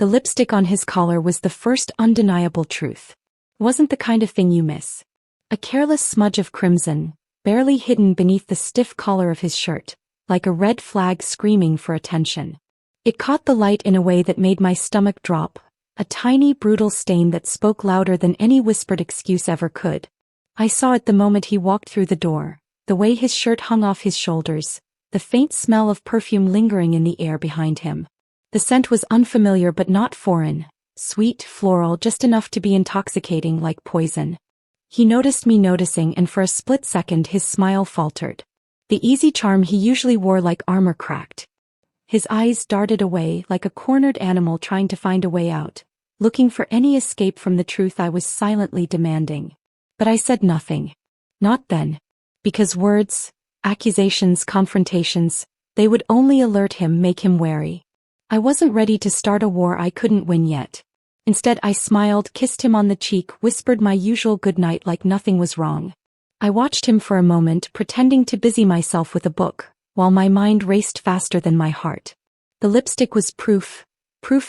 The lipstick on his collar was the first undeniable truth. It wasn't the kind of thing you miss. A careless smudge of crimson, barely hidden beneath the stiff collar of his shirt, like a red flag screaming for attention. It caught the light in a way that made my stomach drop, a tiny brutal stain that spoke louder than any whispered excuse ever could. I saw it the moment he walked through the door, the way his shirt hung off his shoulders, the faint smell of perfume lingering in the air behind him. The scent was unfamiliar but not foreign, sweet, floral, just enough to be intoxicating like poison. He noticed me noticing, and for a split second his smile faltered. The easy charm he usually wore like armor cracked. His eyes darted away like a cornered animal trying to find a way out, looking for any escape from the truth I was silently demanding. But I said nothing. Not then. Because words, accusations, confrontations, they would only alert him, make him wary. I wasn't ready to start a war I couldn't win yet. Instead, I smiled, kissed him on the cheek, whispered my usual goodnight like nothing was wrong. I watched him for a moment, pretending to busy myself with a book, while my mind raced faster than my heart. The lipstick was proof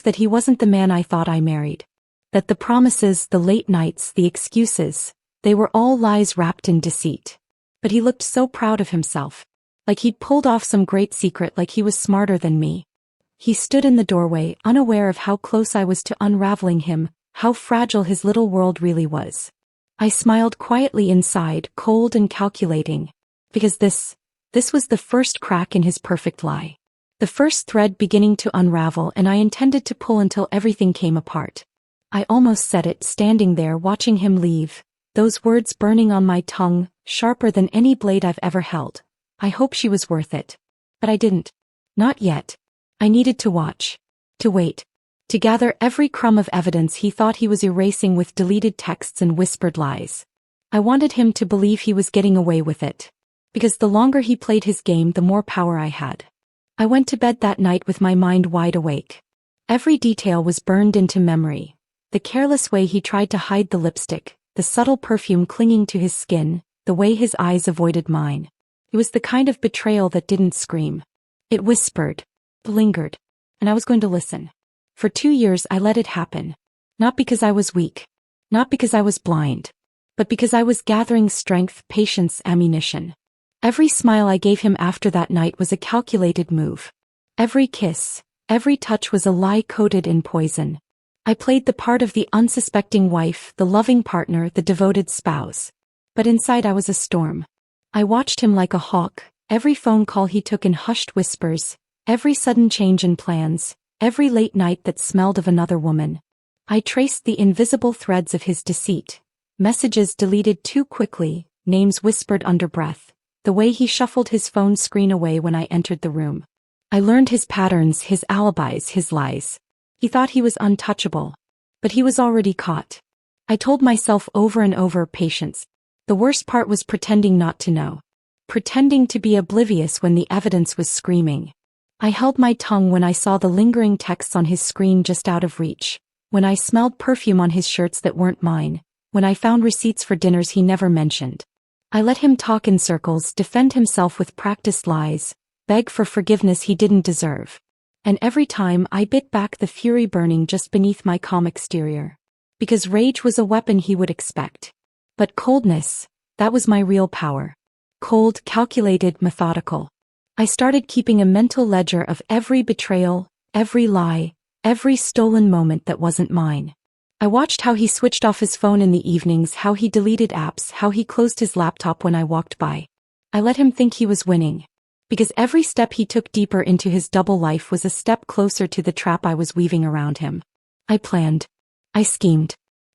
that he wasn't the man I thought I married. That the promises, the late nights, the excuses, they were all lies wrapped in deceit. But he looked so proud of himself. Like he'd pulled off some great secret, like he was smarter than me. He stood in the doorway, unaware of how close I was to unraveling him, how fragile his little world really was. I smiled quietly inside, cold and calculating. Because this was the first crack in his perfect lie. The first thread beginning to unravel, and I intended to pull until everything came apart. I almost said it, standing there watching him leave, those words burning on my tongue, sharper than any blade I've ever held. I hope she was worth it. But I didn't. Not yet. I needed to watch. To wait. To gather every crumb of evidence he thought he was erasing with deleted texts and whispered lies. I wanted him to believe he was getting away with it. Because the longer he played his game, the more power I had. I went to bed that night with my mind wide awake. Every detail was burned into memory. The careless way he tried to hide the lipstick, the subtle perfume clinging to his skin, the way his eyes avoided mine. It was the kind of betrayal that didn't scream. It whispered, lingered, and I was going to listen. For 2 years I let it happen. Not because I was weak. Not because I was blind. But because I was gathering strength, patience, ammunition. Every smile I gave him after that night was a calculated move. Every kiss, every touch was a lie coated in poison. I played the part of the unsuspecting wife, the loving partner, the devoted spouse. But inside I was a storm. I watched him like a hawk, every phone call he took in hushed whispers, every sudden change in plans, every late night that smelled of another woman. I traced the invisible threads of his deceit. Messages deleted too quickly, names whispered under breath, the way he shuffled his phone screen away when I entered the room. I learned his patterns, his alibis, his lies. He thought he was untouchable. But he was already caught. I told myself over and over, patience. The worst part was pretending not to know. Pretending to be oblivious when the evidence was screaming. I held my tongue when I saw the lingering texts on his screen just out of reach. When I smelled perfume on his shirts that weren't mine. When I found receipts for dinners he never mentioned. I let him talk in circles, defend himself with practiced lies, beg for forgiveness he didn't deserve. And every time I bit back the fury burning just beneath my calm exterior. Because rage was a weapon he would expect. But coldness, that was my real power. Cold, calculated, methodical. I started keeping a mental ledger of every betrayal, every lie, every stolen moment that wasn't mine. I watched how he switched off his phone in the evenings, how he deleted apps, how he closed his laptop when I walked by. I let him think he was winning. Because every step he took deeper into his double life was a step closer to the trap I was weaving around him. I planned. I schemed.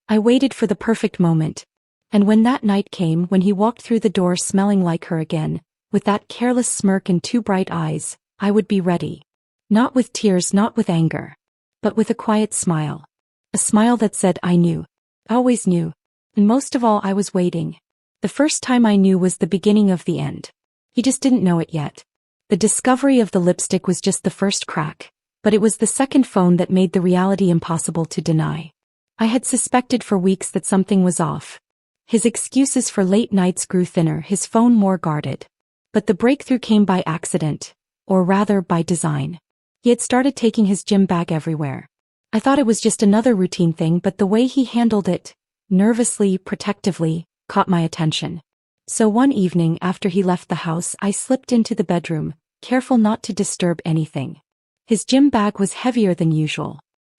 I waited for the perfect moment. And when that night came, when he walked through the door smelling like her again, with that careless smirk and 2 bright eyes, I would be ready. Not with tears, not with anger. But with a quiet smile. A smile that said I knew. Always knew. And most of all I was waiting. The first time I knew was the beginning of the end. He just didn't know it yet. The discovery of the lipstick was just the first crack, but it was the second phone that made the reality impossible to deny. I had suspected for weeks that something was off. His excuses for late nights grew thinner, his phone more guarded. But the breakthrough came by accident, or rather by design. He had started taking his gym bag everywhere. I thought it was just another routine thing, but the way he handled it, nervously, protectively, caught my attention. So one evening after he left the house, I slipped into the bedroom, careful not to disturb anything. His gym bag was heavier than usual.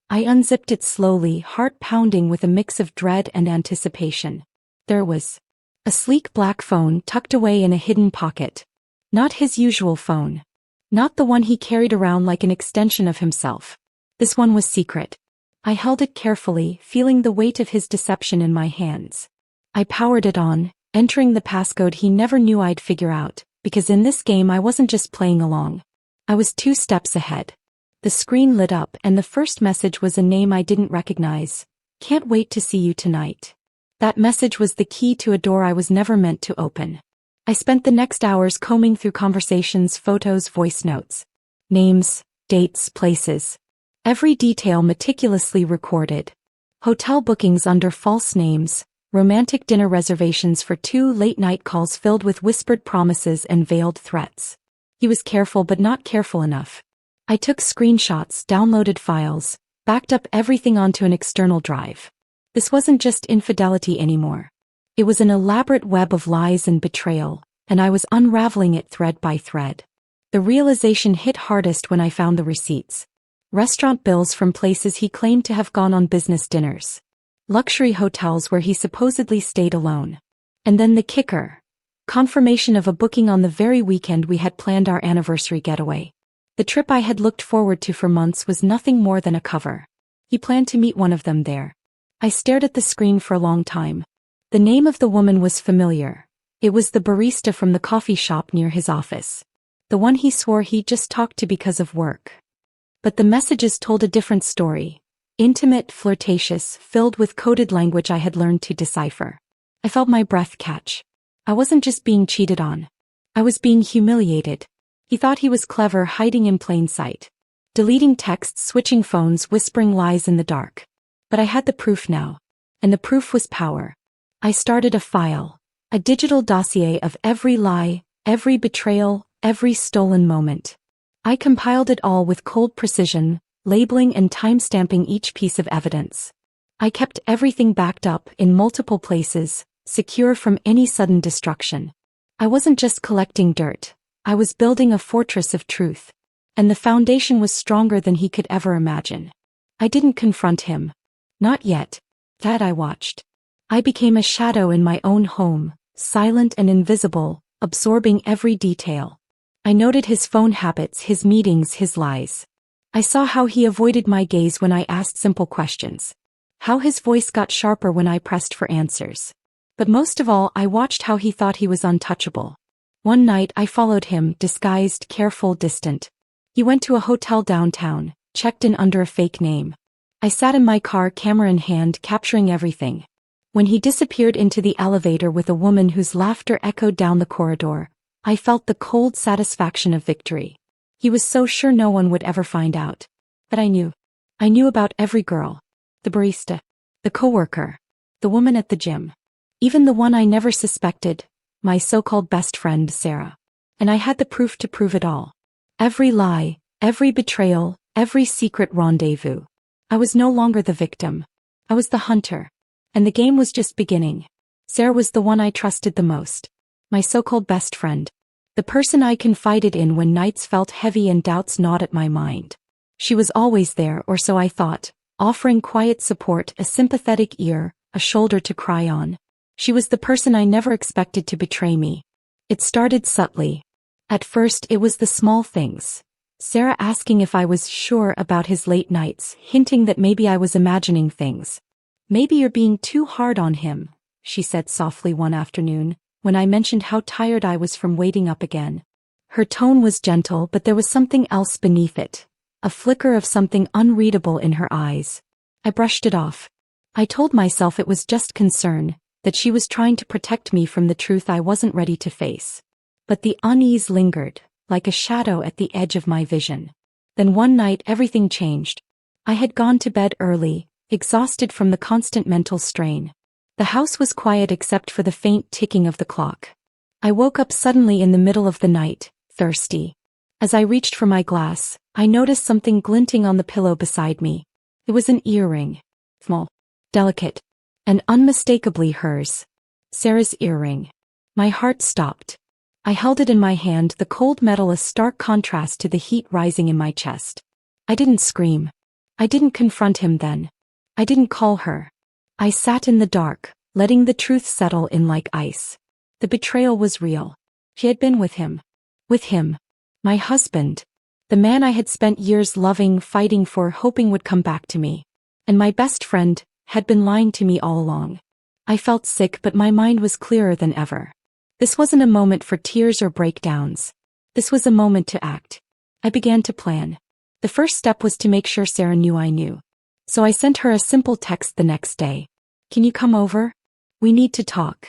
I unzipped it slowly, heart pounding with a mix of dread and anticipation. There was a sleek black phone tucked away in a hidden pocket. Not his usual phone. Not the one he carried around like an extension of himself. This one was secret. I held it carefully, feeling the weight of his deception in my hands. I powered it on, entering the passcode he never knew I'd figure out, because in this game I wasn't just playing along. I was 2 steps ahead. The screen lit up and the first message was a name I didn't recognize. "Can't wait to see you tonight." That message was the key to a door I was never meant to open. I spent the next hours combing through conversations, photos, voice notes. Names, dates, places. Every detail meticulously recorded. Hotel bookings under false names, romantic dinner reservations for 2 late-night calls filled with whispered promises and veiled threats. He was careful but not careful enough. I took screenshots, downloaded files, backed up everything onto an external drive. This wasn't just infidelity anymore. It was an elaborate web of lies and betrayal, and I was unraveling it thread by thread. The realization hit hardest when I found the receipts. Restaurant bills from places he claimed to have gone on business dinners. Luxury hotels where he supposedly stayed alone. And then the kicker. Confirmation of a booking on the very weekend we had planned our anniversary getaway. The trip I had looked forward to for months was nothing more than a cover. He planned to meet one of them there. I stared at the screen for a long time. The name of the woman was familiar. It was the barista from the coffee shop near his office. The one he swore he just talked to because of work. But the messages told a different story. Intimate, flirtatious, filled with coded language I had learned to decipher. I felt my breath catch. I wasn't just being cheated on. I was being humiliated. He thought he was clever, hiding in plain sight. Deleting texts, switching phones, whispering lies in the dark. But I had the proof now. And the proof was power. I started a file. A digital dossier of every lie, every betrayal, every stolen moment. I compiled it all with cold precision, labeling and timestamping each piece of evidence. I kept everything backed up in multiple places, secure from any sudden destruction. I wasn't just collecting dirt. I was building a fortress of truth. And the foundation was stronger than he could ever imagine. I didn't confront him. Not yet. That I watched. I became a shadow in my own home, silent and invisible, absorbing every detail. I noted his phone habits, his meetings, his lies. I saw how he avoided my gaze when I asked simple questions. How his voice got sharper when I pressed for answers. But most of all, I watched how he thought he was untouchable. One night I followed him, disguised, careful, distant. He went to a hotel downtown, checked in under a fake name. I sat in my car, camera in hand, capturing everything. When he disappeared into the elevator with a woman whose laughter echoed down the corridor, I felt the cold satisfaction of victory. He was so sure no one would ever find out. But I knew. I knew about every girl. The barista. The coworker. The woman at the gym. Even the one I never suspected. My so-called best friend, Sarah. And I had the proof to prove it all. Every lie, every betrayal, every secret rendezvous. I was no longer the victim. I was the hunter. And the game was just beginning. Sarah was the one I trusted the most. My so-called best friend. The person I confided in when nights felt heavy and doubts gnawed at my mind. She was always there, or so I thought, offering quiet support, a sympathetic ear, a shoulder to cry on. She was the person I never expected to betray me. It started subtly. At first it was the small things. Sarah asking if I was sure about his late nights, hinting that maybe I was imagining things. "Maybe you're being too hard on him," she said softly one afternoon, when I mentioned how tired I was from waiting up again. Her tone was gentle, but there was something else beneath it. A flicker of something unreadable in her eyes. I brushed it off. I told myself it was just concern, that she was trying to protect me from the truth I wasn't ready to face. But the unease lingered, like a shadow at the edge of my vision. Then one night everything changed. I had gone to bed early, exhausted from the constant mental strain. The house was quiet except for the faint ticking of the clock. I woke up suddenly in the middle of the night, thirsty. As I reached for my glass, I noticed something glinting on the pillow beside me. It was an earring. Small, delicate, and unmistakably hers. Sarah's earring. My heart stopped. I held it in my hand, the cold metal a stark contrast to the heat rising in my chest. I didn't scream. I didn't confront him then. I didn't call her. I sat in the dark, letting the truth settle in like ice. The betrayal was real. She had been with him. With him. My husband. The man I had spent years loving, fighting for, hoping would come back to me. And my best friend had been lying to me all along. I felt sick, but my mind was clearer than ever. This wasn't a moment for tears or breakdowns. This was a moment to act. I began to plan. The first step was to make sure Sarah knew I knew. So I sent her a simple text the next day. Can you come over? We need to talk.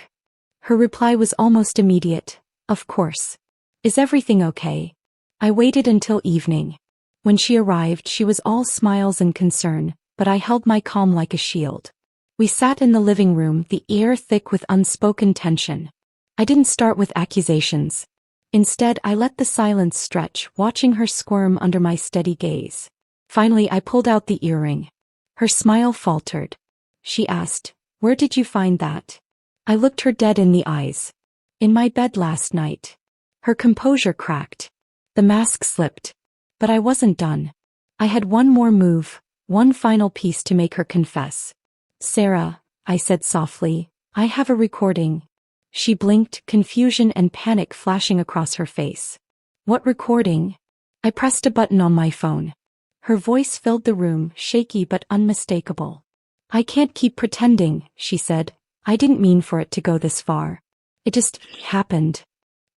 Her reply was almost immediate. Of course. Is everything okay? I waited until evening. When she arrived, she was all smiles and concern, but I held my calm like a shield. We sat in the living room, the air thick with unspoken tension. I didn't start with accusations. Instead, I let the silence stretch, watching her squirm under my steady gaze. Finally, I pulled out the earring. Her smile faltered. She asked, "Where did you find that?" I looked her dead in the eyes. "In my bed last night." Her composure cracked. The mask slipped. But I wasn't done. I had one more move, one final piece to make her confess. "Sarah," I said softly, "I have a recording." She blinked, confusion and panic flashing across her face. "What recording?" I pressed a button on my phone. Her voice filled the room, shaky but unmistakable. "I can't keep pretending," she said. "I didn't mean for it to go this far. It just happened."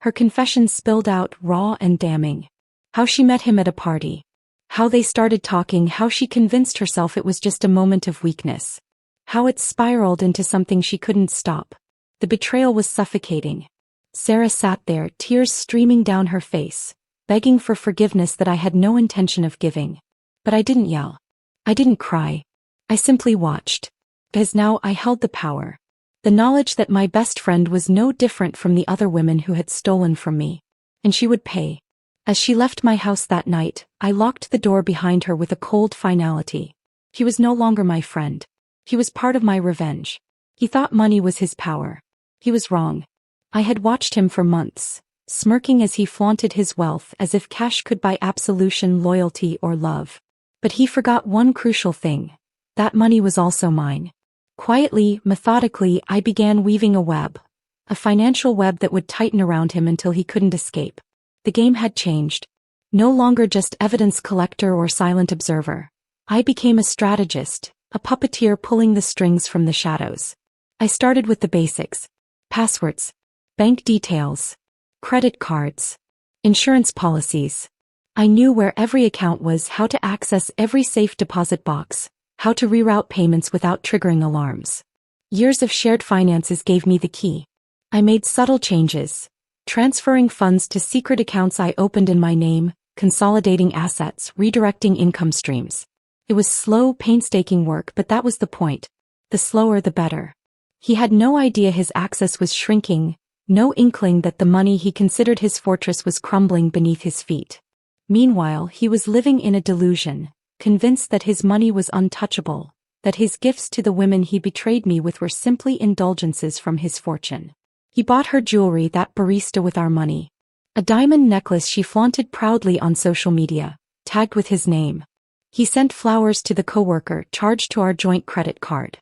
Her confession spilled out, raw and damning. How she met him at a party. How they started talking, how she convinced herself it was just a moment of weakness. How it spiraled into something she couldn't stop. The betrayal was suffocating. Sarah sat there, tears streaming down her face, begging for forgiveness that I had no intention of giving. But I didn't yell. I didn't cry. I simply watched. Because now I held the power. The knowledge that my best friend was no different from the other women who had stolen from me. And she would pay. As she left my house that night, I locked the door behind her with a cold finality. He was no longer my friend. He was part of my revenge. He thought money was his power. He was wrong. I had watched him for months, smirking as he flaunted his wealth as if cash could buy absolution, loyalty, or love. But he forgot one crucial thing. That money was also mine. Quietly, methodically, I began weaving a web. A financial web that would tighten around him until he couldn't escape. The game had changed. No longer just evidence collector or silent observer. I became a strategist, a puppeteer pulling the strings from the shadows. I started with the basics. Passwords. Bank details. Credit cards. Insurance policies. I knew where every account was, how to access every safe deposit box, how to reroute payments without triggering alarms. Years of shared finances gave me the key. I made subtle changes, transferring funds to secret accounts I opened in my name, consolidating assets, redirecting income streams. It was slow, painstaking work, but that was the point. The slower the better. He had no idea his access was shrinking, no inkling that the money he considered his fortress was crumbling beneath his feet. Meanwhile, he was living in a delusion, convinced that his money was untouchable, that his gifts to the women he betrayed me with were simply indulgences from his fortune. He bought her jewelry, that barista with our money. A diamond necklace she flaunted proudly on social media, tagged with his name. He sent flowers to the coworker, charged to our joint credit card.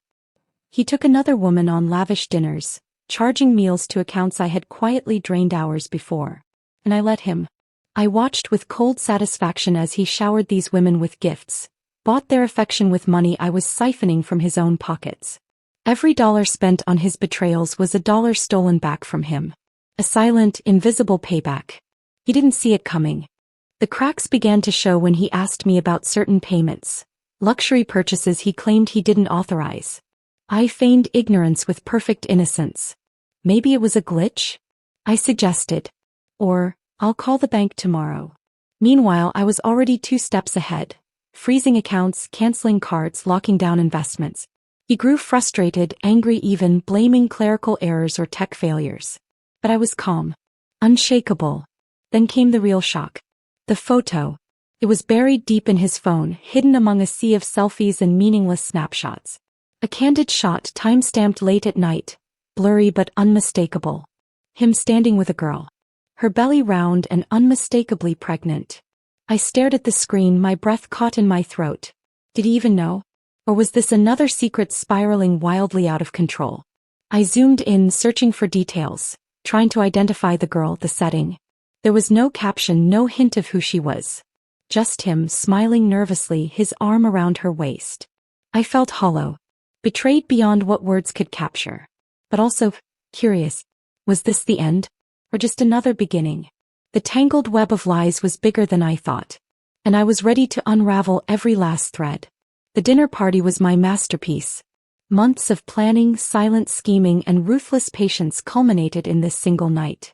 He took another woman on lavish dinners, charging meals to accounts I had quietly drained hours before. And I let him. I watched with cold satisfaction as he showered these women with gifts, bought their affection with money I was siphoning from his own pockets. Every dollar spent on his betrayals was a dollar stolen back from him. A silent, invisible payback. He didn't see it coming. The cracks began to show when he asked me about certain payments, luxury purchases he claimed he didn't authorize. I feigned ignorance with perfect innocence. Maybe it was a glitch? I suggested. Or, I'll call the bank tomorrow. Meanwhile, I was already 2 steps ahead, freezing accounts, canceling cards, locking down investments. He grew frustrated, angry, even blaming clerical errors or tech failures. But I was calm, unshakable. Then came the real shock. The photo. It was buried deep in his phone, hidden among a sea of selfies and meaningless snapshots. A candid shot, time-stamped late at night, blurry but unmistakable. Him standing with a girl. Her belly round and unmistakably pregnant. I stared at the screen, my breath caught in my throat. Did he even know? Or was this another secret spiraling wildly out of control? I zoomed in, searching for details, trying to identify the girl, the setting. There was no caption, no hint of who she was. Just him, smiling nervously, his arm around her waist. I felt hollow. Betrayed beyond what words could capture. But also curious. Was this the end? Or just another beginning? The tangled web of lies was bigger than I thought. And I was ready to unravel every last thread. The dinner party was my masterpiece. Months of planning, silent scheming, and ruthless patience culminated in this single night.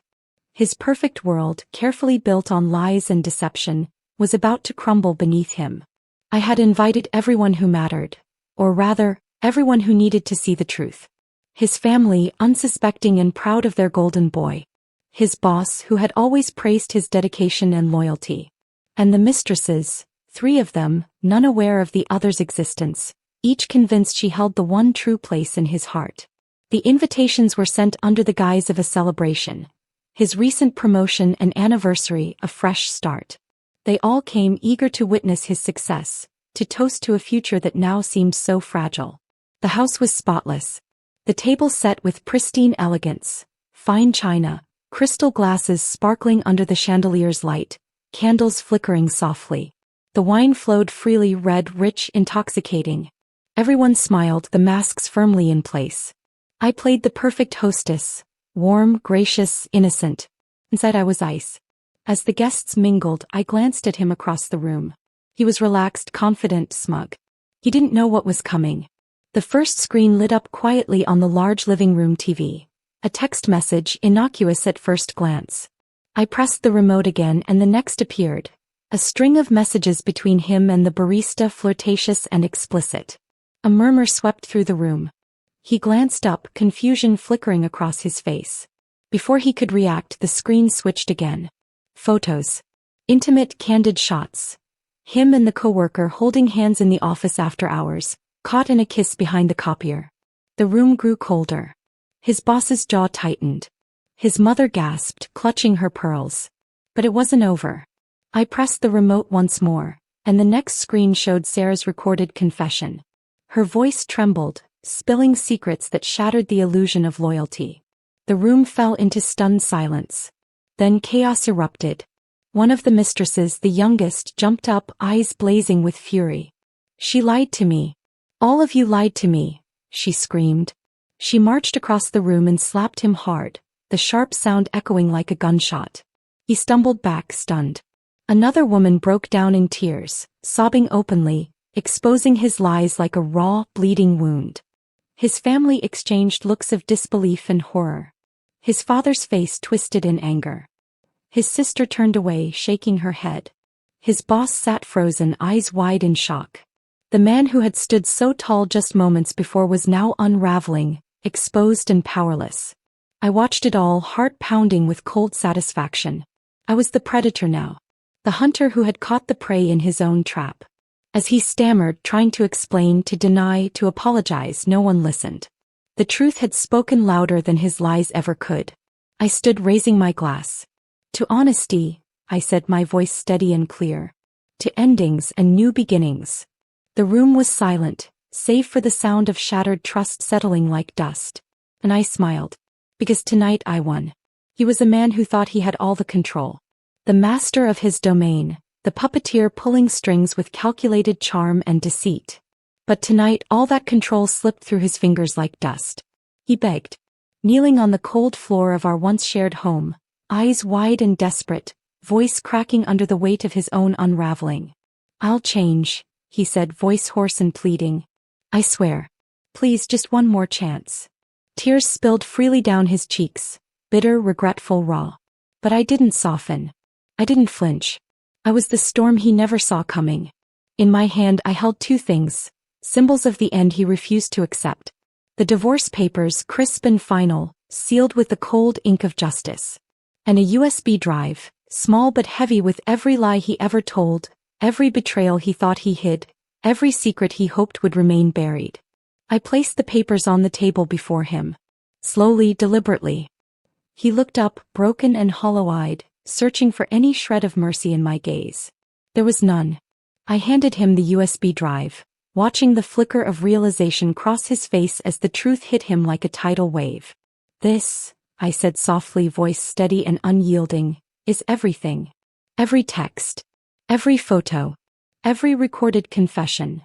His perfect world, carefully built on lies and deception, was about to crumble beneath him. I had invited everyone who mattered. Or rather, everyone who needed to see the truth. His family, unsuspecting and proud of their golden boy. His boss, who had always praised his dedication and loyalty. And the mistresses, 3 of them, none aware of the other's existence, each convinced she held the one true place in his heart. The invitations were sent under the guise of a celebration. His recent promotion, an anniversary, a fresh start. They all came eager to witness his success, to toast to a future that now seemed so fragile. The house was spotless. The table set with pristine elegance, fine china, crystal glasses sparkling under the chandelier's light, candles flickering softly. The wine flowed freely, red, rich, intoxicating. Everyone smiled, the masks firmly in place. I played the perfect hostess, warm, gracious, innocent. Inside I was ice. As the guests mingled, I glanced at him across the room. He was relaxed, confident, smug. He didn't know what was coming. The first screen lit up quietly on the large living room TV. A text message, innocuous at first glance. I pressed the remote again and the next appeared. A string of messages between him and the barista, flirtatious and explicit. A murmur swept through the room. He glanced up, confusion flickering across his face. Before he could react, the screen switched again. Photos. Intimate, candid shots. Him and the coworker holding hands in the office after hours, caught in a kiss behind the copier. The room grew colder. His boss's jaw tightened. His mother gasped, clutching her pearls. But it wasn't over. I pressed the remote once more, and the next screen showed Sarah's recorded confession. Her voice trembled, spilling secrets that shattered the illusion of loyalty. The room fell into stunned silence. Then chaos erupted. One of the mistresses, the youngest, jumped up, eyes blazing with fury. She lied to me. All of you lied to me, she screamed. She marched across the room and slapped him hard, the sharp sound echoing like a gunshot. He stumbled back, stunned. Another woman broke down in tears, sobbing openly, exposing his lies like a raw, bleeding wound. His family exchanged looks of disbelief and horror. His father's face twisted in anger. His sister turned away, shaking her head. His boss sat frozen, eyes wide in shock. The man who had stood so tall just moments before was now unraveling, exposed and powerless. I watched it all, heart pounding with cold satisfaction. I was the predator now. The hunter who had caught the prey in his own trap. As he stammered, trying to explain, to deny, to apologize, no one listened. The truth had spoken louder than his lies ever could. I stood raising my glass. To honesty, I said, my voice steady and clear. To endings and new beginnings. The room was silent, save for the sound of shattered trust settling like dust. And I smiled. Because tonight I won. He was a man who thought he had all the control. The master of his domain, the puppeteer pulling strings with calculated charm and deceit. But tonight all that control slipped through his fingers like dust. He begged. Kneeling on the cold floor of our once shared home, eyes wide and desperate, voice cracking under the weight of his own unraveling. I'll change, he said, voice hoarse and pleading. I swear. Please, just one more chance. Tears spilled freely down his cheeks, bitter, regretful, raw. But I didn't soften. I didn't flinch. I was the storm he never saw coming. In my hand I held 2 things, symbols of the end he refused to accept. The divorce papers, crisp and final, sealed with the cold ink of justice. And a USB drive, small but heavy with every lie he ever told, Every betrayal he thought he hid, every secret he hoped would remain buried. I placed the papers on the table before him. Slowly, deliberately. He looked up, broken and hollow-eyed, searching for any shred of mercy in my gaze. There was none. I handed him the USB drive, watching the flicker of realization cross his face as the truth hit him like a tidal wave. "This," I said softly, voice steady and unyielding, "is everything. Every text. Every photo. Every recorded confession."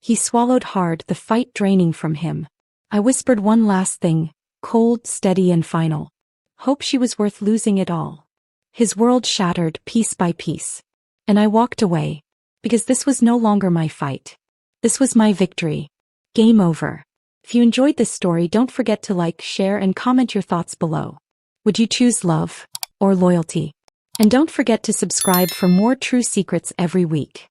He swallowed hard, the fight draining from him. I whispered one last thing, cold, steady and final. "Hope she was worth losing it all." His world shattered piece by piece. And I walked away. Because this was no longer my fight. This was my victory. Game over. If you enjoyed this story, don't forget to like, share and comment your thoughts below. Would you choose love or loyalty? And don't forget to subscribe for more true secrets every week.